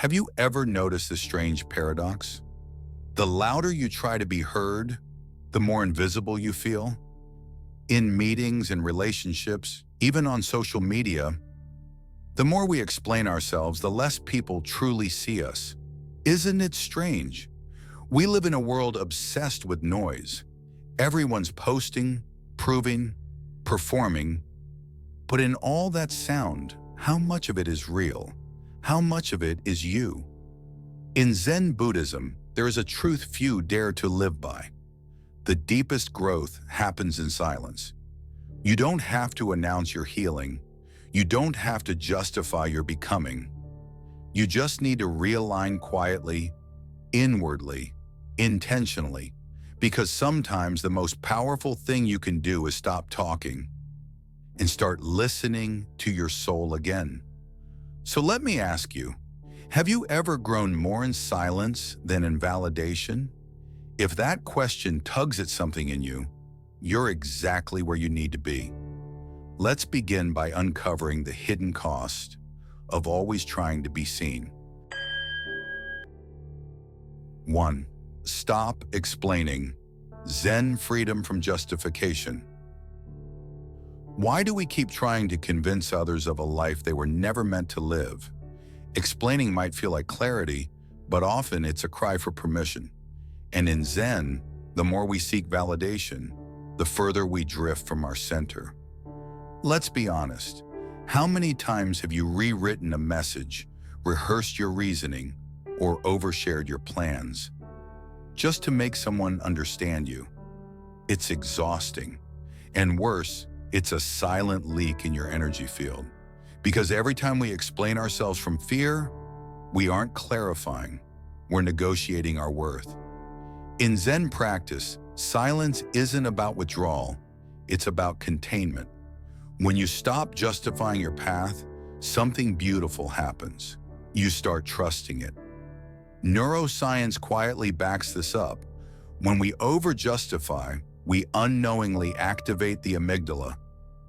Have you ever noticed this strange paradox? The louder you try to be heard, the more invisible you feel. In meetings and relationships, even on social media, the more we explain ourselves, the less people truly see us. Isn't it strange? We live in a world obsessed with noise. Everyone's posting, proving, performing. But in all that sound, how much of it is real? How much of it is you? In Zen Buddhism, there is a truth few dare to live by. The deepest growth happens in silence. You don't have to announce your healing. You don't have to justify your becoming. You just need to realign quietly, inwardly, intentionally, because sometimes the most powerful thing you can do is stop talking and start listening to your soul again. So let me ask you, have you ever grown more in silence than in validation? If that question tugs at something in you, you're exactly where you need to be. Let's begin by uncovering the hidden cost of always trying to be seen. 1. Stop explaining. Zen freedom from justification. Why do we keep trying to convince others of a life they were never meant to live? Explaining might feel like clarity, but often it's a cry for permission. And in Zen, the more we seek validation, the further we drift from our center. Let's be honest. How many times have you rewritten a message, rehearsed your reasoning, or overshared your plans just to make someone understand you? It's exhausting. And worse, it's a silent leak in your energy field. Because every time we explain ourselves from fear, we aren't clarifying, we're negotiating our worth. In Zen practice, silence isn't about withdrawal, it's about containment. When you stop justifying your path, something beautiful happens. You start trusting it. Neuroscience quietly backs this up. When we over-justify, we unknowingly activate the amygdala,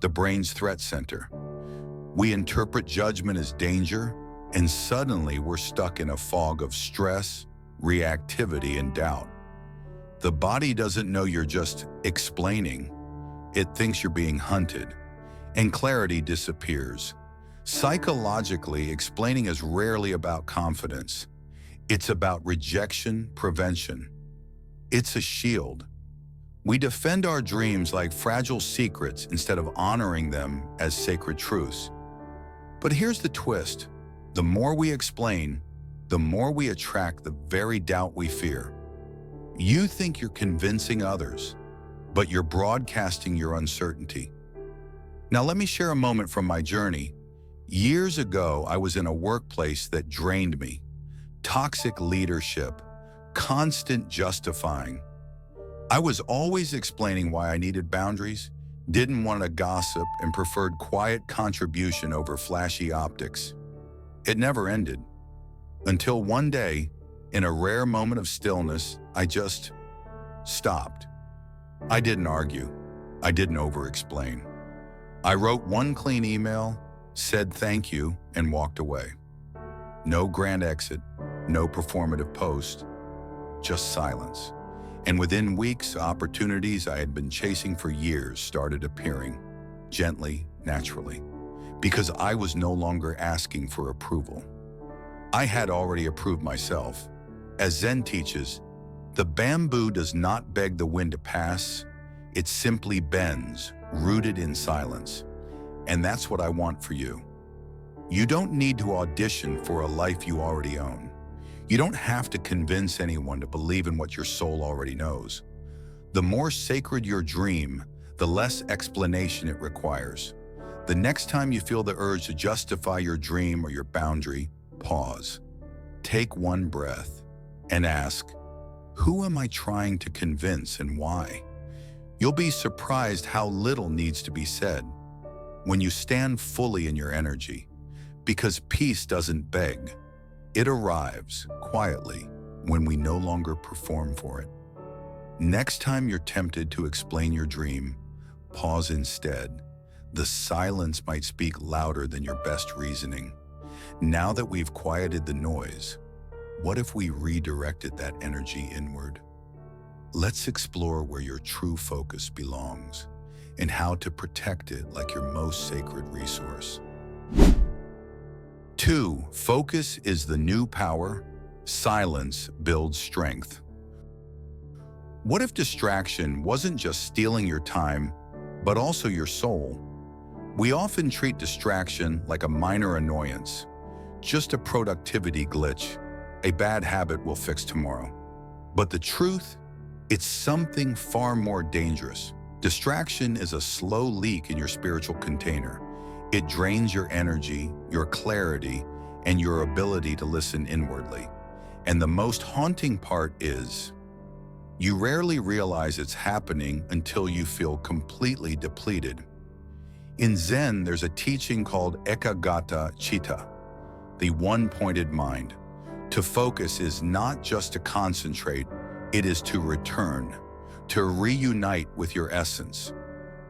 the brain's threat center. We interpret judgment as danger, and suddenly we're stuck in a fog of stress, reactivity, and doubt. The body doesn't know you're just explaining. It thinks you're being hunted, and clarity disappears. Psychologically, explaining is rarely about confidence. It's about rejection prevention. It's a shield. We defend our dreams like fragile secrets instead of honoring them as sacred truths. But here's the twist. The more we explain, the more we attract the very doubt we fear. You think you're convincing others, but you're broadcasting your uncertainty. Now let me share a moment from my journey. Years ago, I was in a workplace that drained me. Toxic leadership, constant justifying. I was always explaining why I needed boundaries, didn't want to gossip, and preferred quiet contribution over flashy optics. It never ended. Until one day, in a rare moment of stillness, I just stopped. I didn't argue. I didn't over-explain. I wrote one clean email, said thank you, and walked away. No grand exit, no performative post, just silence. And within weeks, opportunities I had been chasing for years started appearing, gently, naturally, because I was no longer asking for approval. I had already approved myself. As Zen teaches, the bamboo does not beg the wind to pass, it simply bends, rooted in silence. And that's what I want for you. You don't need to audition for a life you already own. You don't have to convince anyone to believe in what your soul already knows. The more sacred your dream, the less explanation it requires. The next time you feel the urge to justify your dream or your boundary, pause. Take one breath and ask, who am I trying to convince and why? You'll be surprised how little needs to be said when you stand fully in your energy, because peace doesn't beg. It arrives quietly when we no longer perform for it. Next time you're tempted to explain your dream, pause instead. The silence might speak louder than your best reasoning. Now that we've quieted the noise, what if we redirected that energy inward? Let's explore where your true focus belongs and how to protect it like your most sacred resource. 2. Focus is the new power. Silence builds strength. What if distraction wasn't just stealing your time, but also your soul? We often treat distraction like a minor annoyance, just a productivity glitch, a bad habit we'll fix tomorrow. But the truth, it's something far more dangerous. Distraction is a slow leak in your spiritual container. It drains your energy, your clarity, and your ability to listen inwardly. And the most haunting part is, you rarely realize it's happening until you feel completely depleted. In Zen, there's a teaching called Ekagata Chitta, the one-pointed mind. To focus is not just to concentrate, it is to return, to reunite with your essence.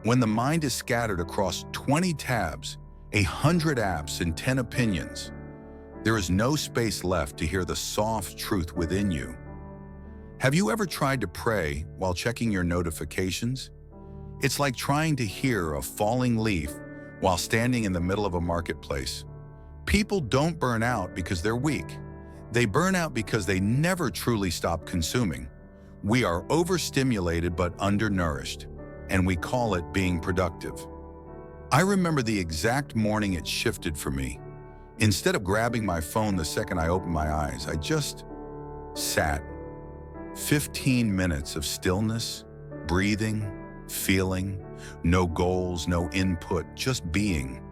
When the mind is scattered across 20 tabs, 100 apps, and 10 opinions, there is no space left to hear the soft truth within you. Have you ever tried to pray while checking your notifications? It's like trying to hear a falling leaf while standing in the middle of a marketplace. People don't burn out because they're weak. They burn out because they never truly stop consuming. We are overstimulated but undernourished, and we call it being productive. I remember the exact morning it shifted for me. Instead of grabbing my phone the second I opened my eyes, I just sat. 15 minutes of stillness, breathing, feeling, no goals, no input, just being.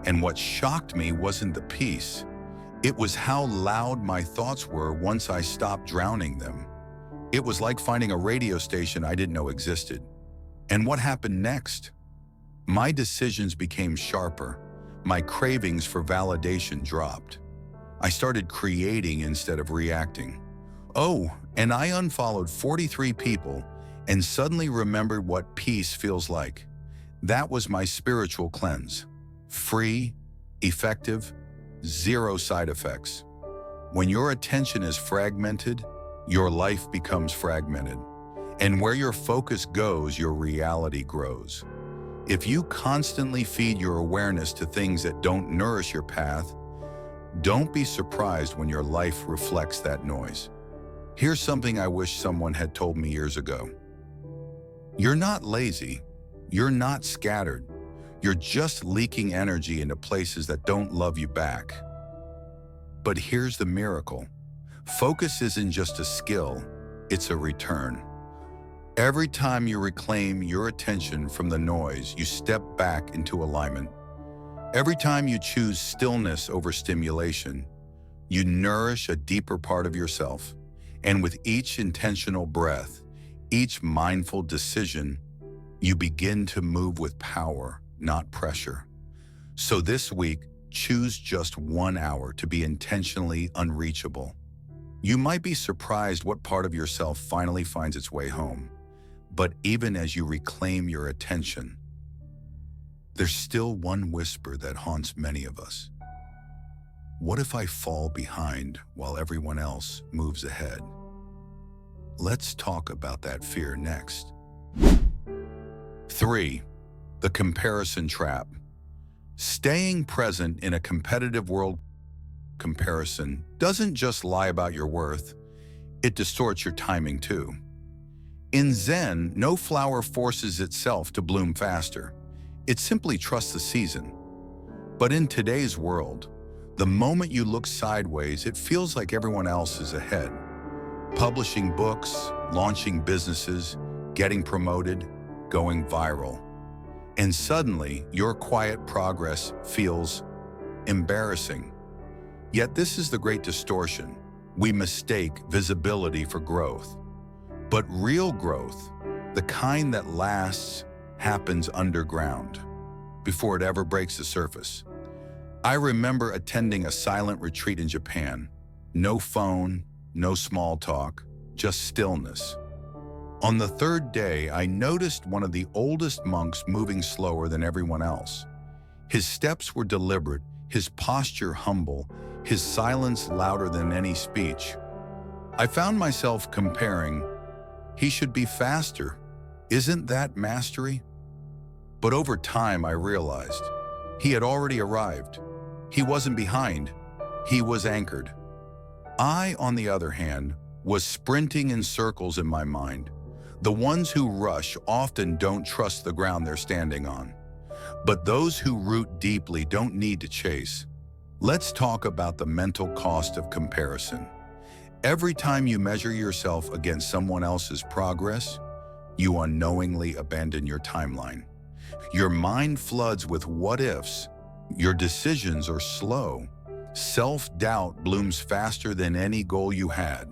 And what shocked me wasn't the peace. It was how loud my thoughts were once I stopped drowning them. It was like finding a radio station I didn't know existed. And what happened next? My decisions became sharper. My cravings for validation dropped. I started creating instead of reacting. Oh, and I unfollowed 43 people and suddenly remembered what peace feels like. That was my spiritual cleanse. Free, effective, zero side effects. When your attention is fragmented, your life becomes fragmented. And where your focus goes, your reality grows. If you constantly feed your awareness to things that don't nourish your path, don't be surprised when your life reflects that noise. Here's something I wish someone had told me years ago. You're not lazy. You're not scattered. You're just leaking energy into places that don't love you back. But here's the miracle. Focus isn't just a skill, it's a return. Every time you reclaim your attention from the noise, you step back into alignment. Every time you choose stillness over stimulation, you nourish a deeper part of yourself. And with each intentional breath, each mindful decision, you begin to move with power, not pressure. So this week, choose just 1 hour to be intentionally unreachable. You might be surprised what part of yourself finally finds its way home. But even as you reclaim your attention, there's still one whisper that haunts many of us. What if I fall behind while everyone else moves ahead? Let's talk about that fear next. 3. The comparison trap. Staying present in a competitive world. Comparison doesn't just lie about your worth, it distorts your timing too. In Zen, no flower forces itself to bloom faster. It simply trusts the season. But in today's world, the moment you look sideways, it feels like everyone else is ahead. Publishing books, launching businesses, getting promoted, going viral. And suddenly, your quiet progress feels embarrassing. Yet this is the great distortion. We mistake visibility for growth. But real growth, the kind that lasts, happens underground, before it ever breaks the surface. I remember attending a silent retreat in Japan. No phone, no small talk, just stillness. On the third day, I noticed one of the oldest monks moving slower than everyone else. His steps were deliberate, his posture humble, his silence louder than any speech. I found myself comparing, he should be faster. Isn't that mastery? But over time I realized, he had already arrived. He wasn't behind, he was anchored. I, on the other hand, was sprinting in circles in my mind. The ones who rush often don't trust the ground they're standing on. But those who root deeply don't need to chase. Let's talk about the mental cost of comparison. Every time you measure yourself against someone else's progress, you unknowingly abandon your timeline. Your mind floods with what-ifs. Your decisions are slow. Self-doubt blooms faster than any goal you had.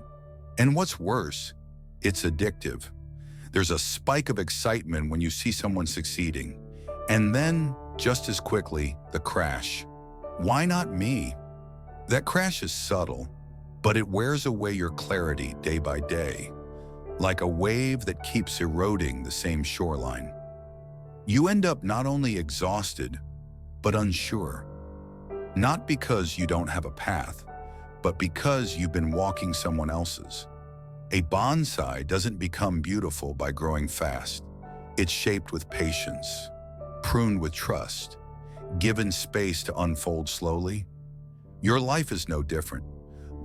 And what's worse, it's addictive. There's a spike of excitement when you see someone succeeding. And then, just as quickly, the crash. Why not me? That crash is subtle, but it wears away your clarity day by day, like a wave that keeps eroding the same shoreline. You end up not only exhausted, but unsure. Not because you don't have a path, but because you've been walking someone else's. A bonsai doesn't become beautiful by growing fast. It's shaped with patience, pruned with trust, given space to unfold slowly. Your life is no different.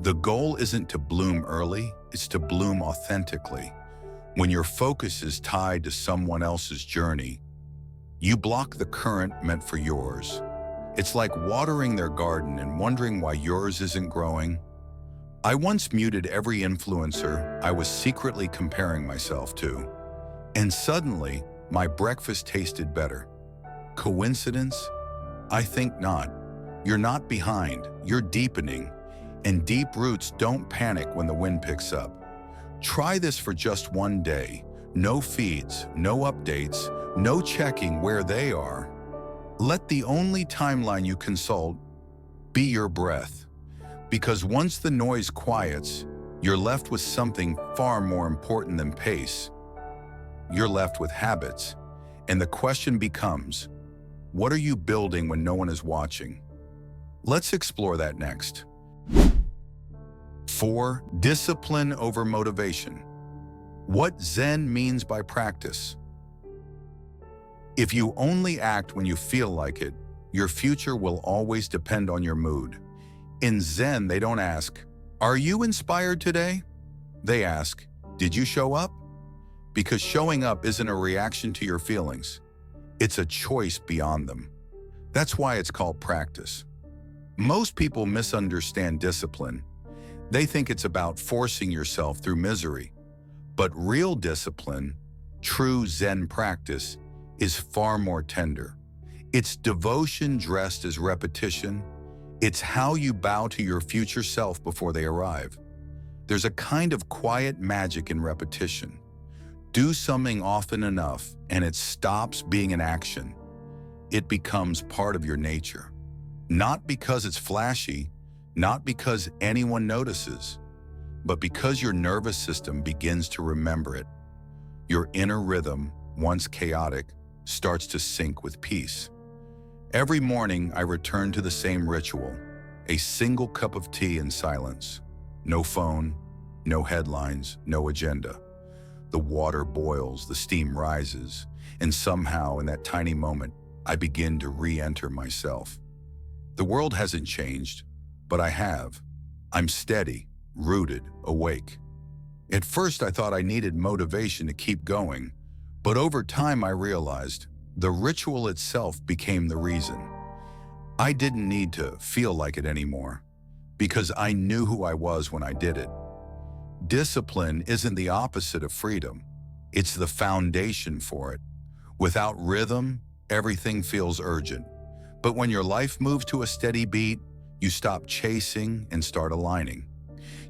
The goal isn't to bloom early, it's to bloom authentically. When your focus is tied to someone else's journey, you block the current meant for yours. It's like watering their garden and wondering why yours isn't growing. I once muted every influencer I was secretly comparing myself to, and suddenly my breakfast tasted better. Coincidence? I think not. You're not behind, you're deepening, and deep roots don't panic when the wind picks up. Try this for just one day. No feeds, no updates, no checking where they are. Let the only timeline you consult be your breath. Because once the noise quiets, you're left with something far more important than pace. You're left with habits. And the question becomes, what are you building when no one is watching? Let's explore that next. 4. Discipline over motivation. What Zen means by practice. If you only act when you feel like it, your future will always depend on your mood. In Zen, they don't ask, "Are you inspired today?" They ask, "Did you show up?" Because showing up isn't a reaction to your feelings. It's a choice beyond them. That's why it's called practice. Most people misunderstand discipline. They think it's about forcing yourself through misery. But real discipline, true Zen practice, is far more tender. It's devotion dressed as repetition. It's how you bow to your future self before they arrive. There's a kind of quiet magic in repetition. Do something often enough and it stops being an action. It becomes part of your nature. Not because it's flashy, not because anyone notices, but because your nervous system begins to remember it. Your inner rhythm, once chaotic, starts to sync with peace. Every morning, I return to the same ritual, a single cup of tea in silence. No phone, no headlines, no agenda. The water boils, the steam rises, and somehow in that tiny moment, I begin to re-enter myself. The world hasn't changed, but I have. I'm steady, rooted, awake. At first, I thought I needed motivation to keep going, but over time I realized the ritual itself became the reason. I didn't need to feel like it anymore, because I knew who I was when I did it. Discipline isn't the opposite of freedom. It's the foundation for it. Without rhythm, everything feels urgent. But when your life moves to a steady beat, you stop chasing and start aligning.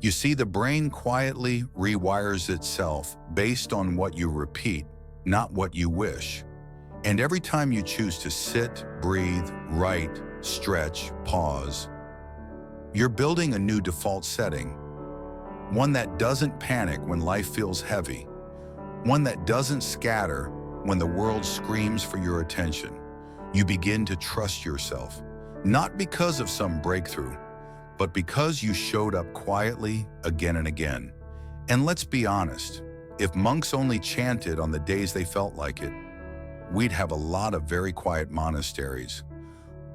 You see, the brain quietly rewires itself based on what you repeat, not what you wish. And every time you choose to sit, breathe, write, stretch, pause, you're building a new default setting. One that doesn't panic when life feels heavy. One that doesn't scatter when the world screams for your attention. You begin to trust yourself, Not because of some breakthrough, but because you showed up quietly again and again. And let's be honest, if monks only chanted on the days they felt like it, we'd have a lot of very quiet monasteries.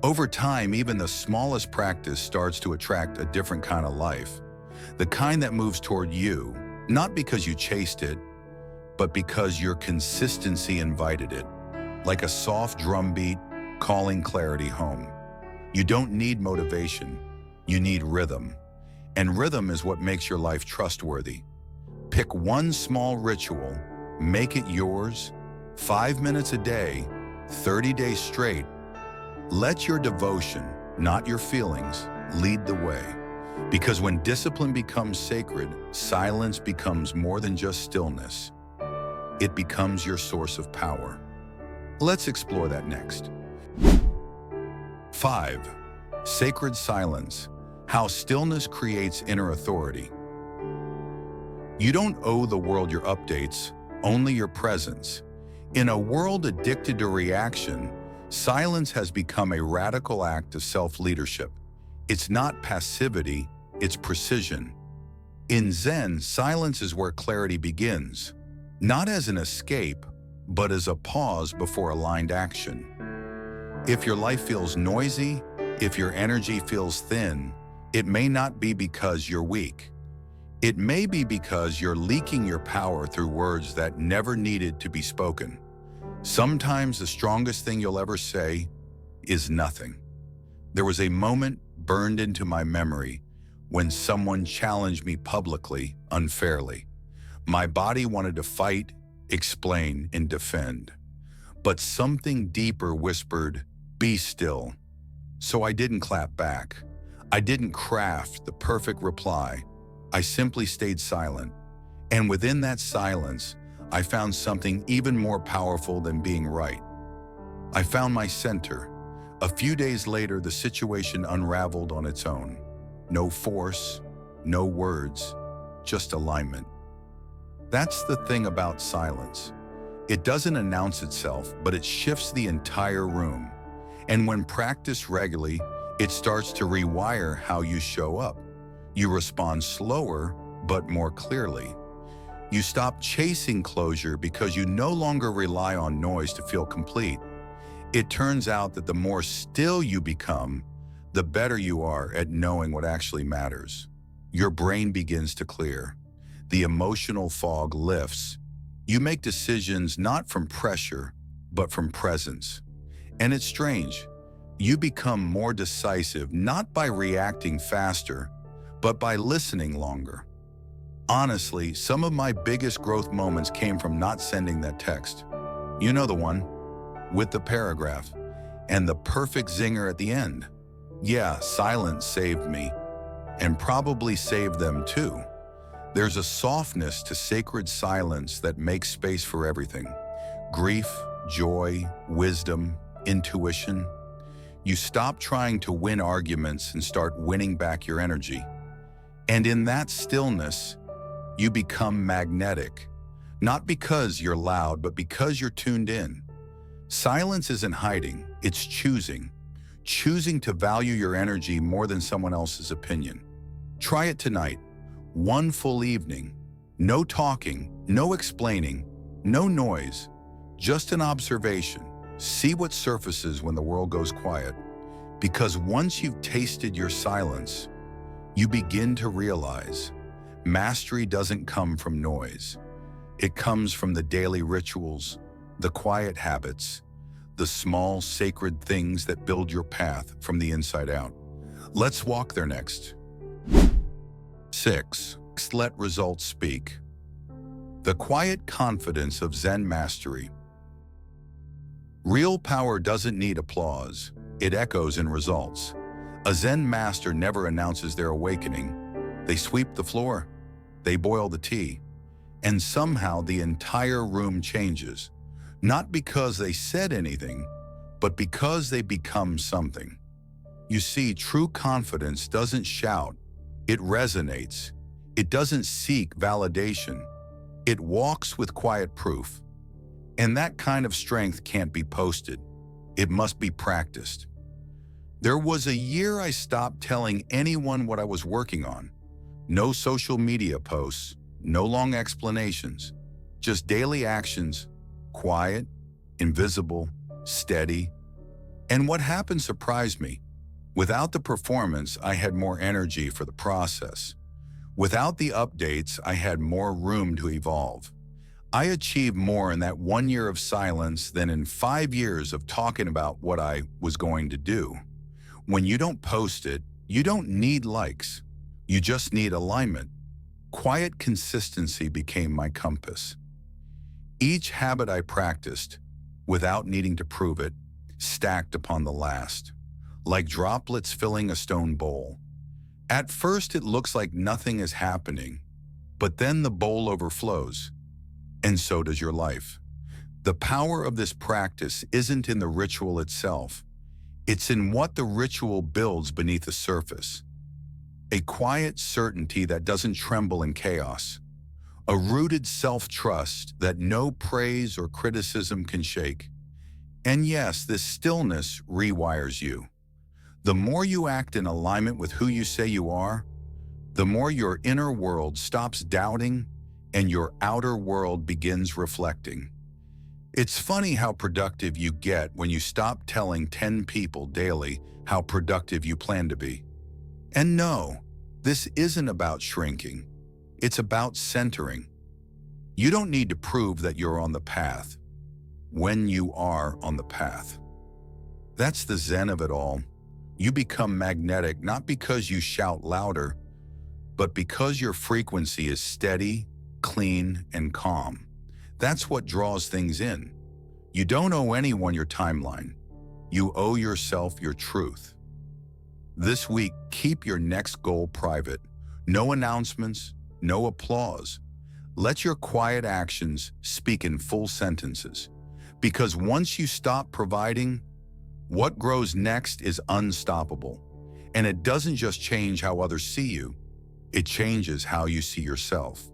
Over time, even the smallest practice starts to attract a different kind of life. The kind that moves toward you, not because you chased it, but because your consistency invited it, like a soft drumbeat calling clarity home. You don't need motivation, you need rhythm. And rhythm is what makes your life trustworthy. Pick one small ritual, make it yours, 5 minutes a day, 30 days straight. Let your devotion, not your feelings, lead the way. Because when discipline becomes sacred, silence becomes more than just stillness. It becomes your source of power. Let's explore that next. 5. Sacred silence. How stillness creates inner authority. You don't owe the world your updates, only your presence. In a world addicted to reaction, silence has become a radical act of self-leadership. It's not passivity, it's precision. In Zen, silence is where clarity begins, not as an escape, but as a pause before aligned action. If your life feels noisy, if your energy feels thin, it may not be because you're weak. It may be because you're leaking your power through words that never needed to be spoken. Sometimes the strongest thing you'll ever say is nothing. There was a moment burned into my memory when someone challenged me publicly, unfairly. My body wanted to fight, explain, and defend. But something deeper whispered, "Be still." So I didn't clap back. I didn't craft the perfect reply. I simply stayed silent. And within that silence, I found something even more powerful than being right. I found my center. A few days later, the situation unraveled on its own. No force, no words, just alignment. That's the thing about silence. It doesn't announce itself, but it shifts the entire room. And when practiced regularly, it starts to rewire how you show up. You respond slower, but more clearly. You stop chasing closure because you no longer rely on noise to feel complete. It turns out that the more still you become, the better you are at knowing what actually matters. Your brain begins to clear. The emotional fog lifts. You make decisions not from pressure, but from presence. And it's strange. You become more decisive not by reacting faster, but by listening longer. Honestly, some of my biggest growth moments came from not sending that text. You know the one, with the paragraph, and the perfect zinger at the end. Yeah, silence saved me, and probably saved them too. There's a softness to sacred silence that makes space for everything. Grief, joy, wisdom, intuition. You stop trying to win arguments and start winning back your energy. And in that stillness, you become magnetic. Not because you're loud, but because you're tuned in. Silence isn't hiding, it's choosing. Choosing to value your energy more than someone else's opinion. Try it tonight. One full evening. No talking, no explaining, no noise. Just an observation. See what surfaces when the world goes quiet. Because once you've tasted your silence, you begin to realize mastery doesn't come from noise. It comes from the daily rituals, the quiet habits, the small sacred things that build your path from the inside out. Let's walk there next. 6. Let results speak. The quiet confidence of Zen mastery. Real power doesn't need applause. It echoes in results. A Zen master never announces their awakening. They sweep the floor, they boil the tea, and somehow the entire room changes. Not because they said anything, but because they become something. You see, true confidence doesn't shout, it resonates. It doesn't seek validation. It walks with quiet proof. And that kind of strength can't be posted. It must be practiced. There was a year I stopped telling anyone what I was working on. No social media posts, no long explanations, just daily actions, quiet, invisible, steady. And what happened surprised me. Without the performance, I had more energy for the process. Without the updates, I had more room to evolve. I achieved more in that 1 year of silence than in 5 years of talking about what I was going to do. When you don't post it, you don't need likes. You just need alignment. Quiet consistency became my compass. Each habit I practiced, without needing to prove it, stacked upon the last, like droplets filling a stone bowl. At first, it looks like nothing is happening, but then the bowl overflows, and so does your life. The power of this practice isn't in the ritual itself. It's in what the ritual builds beneath the surface. A quiet certainty that doesn't tremble in chaos. A rooted self-trust that no praise or criticism can shake. And yes, this stillness rewires you. The more you act in alignment with who you say you are, the more your inner world stops doubting and your outer world begins reflecting. It's funny how productive you get when you stop telling 10 people daily how productive you plan to be. And no, this isn't about shrinking. It's about centering. You don't need to prove that you're on the path when you are on the path. That's the Zen of it all. You become magnetic not because you shout louder, but because your frequency is steady, clean, and calm. That's what draws things in. You don't owe anyone your timeline. You owe yourself your truth. This week, keep your next goal private. No announcements, no applause. Let your quiet actions speak in full sentences. Because once you stop providing, what grows next is unstoppable. And it doesn't just change how others see you, it changes how you see yourself.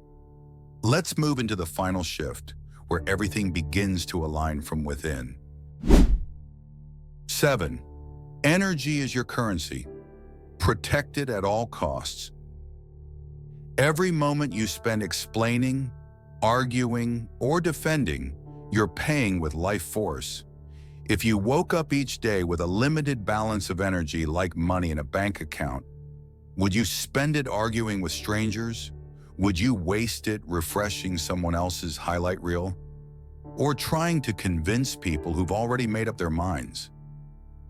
Let's move into the final shift, where everything begins to align from within. 7. Energy is your currency. Protect it at all costs. Every moment you spend explaining, arguing, or defending, you're paying with life force. If you woke up each day with a limited balance of energy like money in a bank account, would you spend it arguing with strangers? Would you waste it refreshing someone else's highlight reel? Or trying to convince people who've already made up their minds?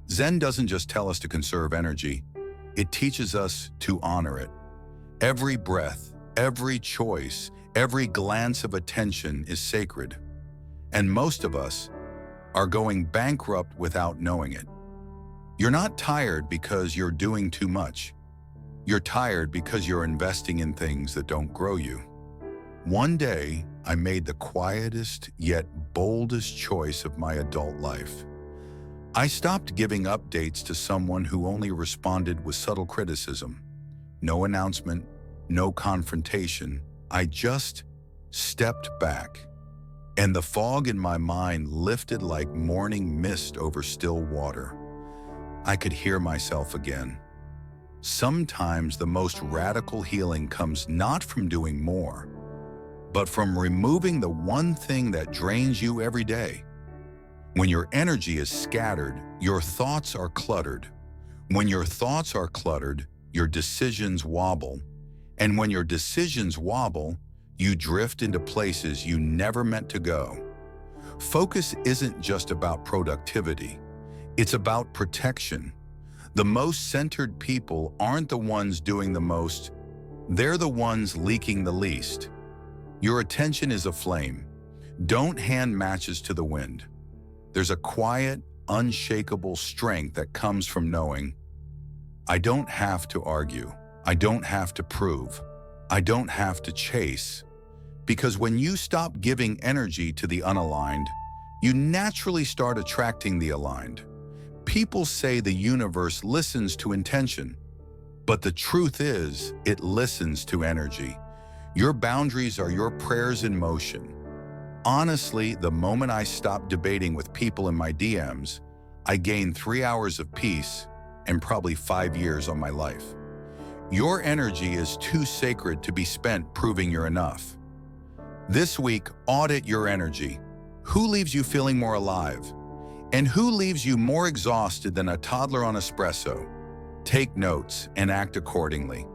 Zen doesn't just tell us to conserve energy, it teaches us to honor it. Every breath, every choice, every glance of attention is sacred. And most of us are going bankrupt without knowing it. You're not tired because you're doing too much. You're tired because you're investing in things that don't grow you. One day, I made the quietest yet boldest choice of my adult life. I stopped giving updates to someone who only responded with subtle criticism. No announcement, no confrontation. I just stepped back. And the fog in my mind lifted like morning mist over still water. I could hear myself again. Sometimes the most radical healing comes not from doing more, but from removing the one thing that drains you every day. When your energy is scattered, your thoughts are cluttered. When your thoughts are cluttered, your decisions wobble. And when your decisions wobble, you drift into places you never meant to go. Focus isn't just about productivity. It's about protection. The most centered people aren't the ones doing the most. They're the ones leaking the least. Your attention is a flame. Don't hand matches to the wind. There's a quiet, unshakable strength that comes from knowing, I don't have to argue. I don't have to prove. I don't have to chase. Because when you stop giving energy to the unaligned, you naturally start attracting the aligned. People say the universe listens to intention, but the truth is, it listens to energy. Your boundaries are your prayers in motion. Honestly, the moment I stopped debating with people in my DMs, I gained 3 hours of peace, and probably 5 years on my life. Your energy is too sacred to be spent proving you're enough. This week, audit your energy. Who leaves you feeling more alive? And who leaves you more exhausted than a toddler on espresso? Take notes and act accordingly.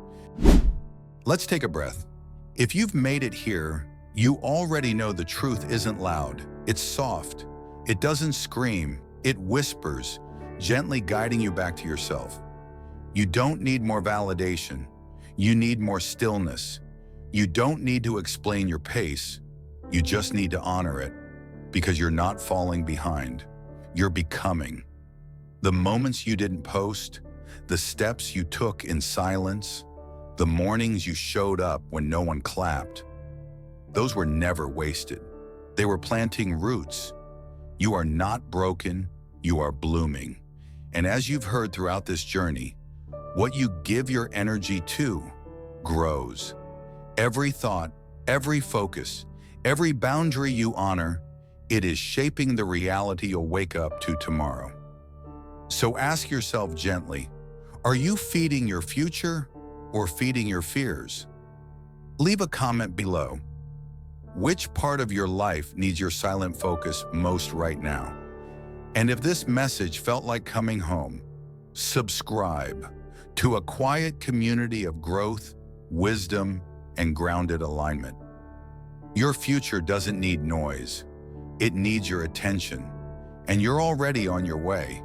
Let's take a breath. If you've made it here, you already know the truth isn't loud. It's soft. It doesn't scream. It whispers, gently guiding you back to yourself. You don't need more validation. You need more stillness. You don't need to explain your pace. You just need to honor it, because you're not falling behind. You're becoming. The moments you didn't post, the steps you took in silence, the mornings you showed up when no one clapped, those were never wasted. They were planting roots. You are not broken, you are blooming. And as you've heard throughout this journey, what you give your energy to grows. Every thought, every focus, every boundary you honor, it is shaping the reality you'll wake up to tomorrow. So ask yourself gently, are you feeding your future or feeding your fears? Leave a comment below. Which part of your life needs your silent focus most right now? And if this message felt like coming home, subscribe to a quiet community of growth, wisdom, and grounded alignment. Your future doesn't need noise. It needs your attention, and you're already on your way.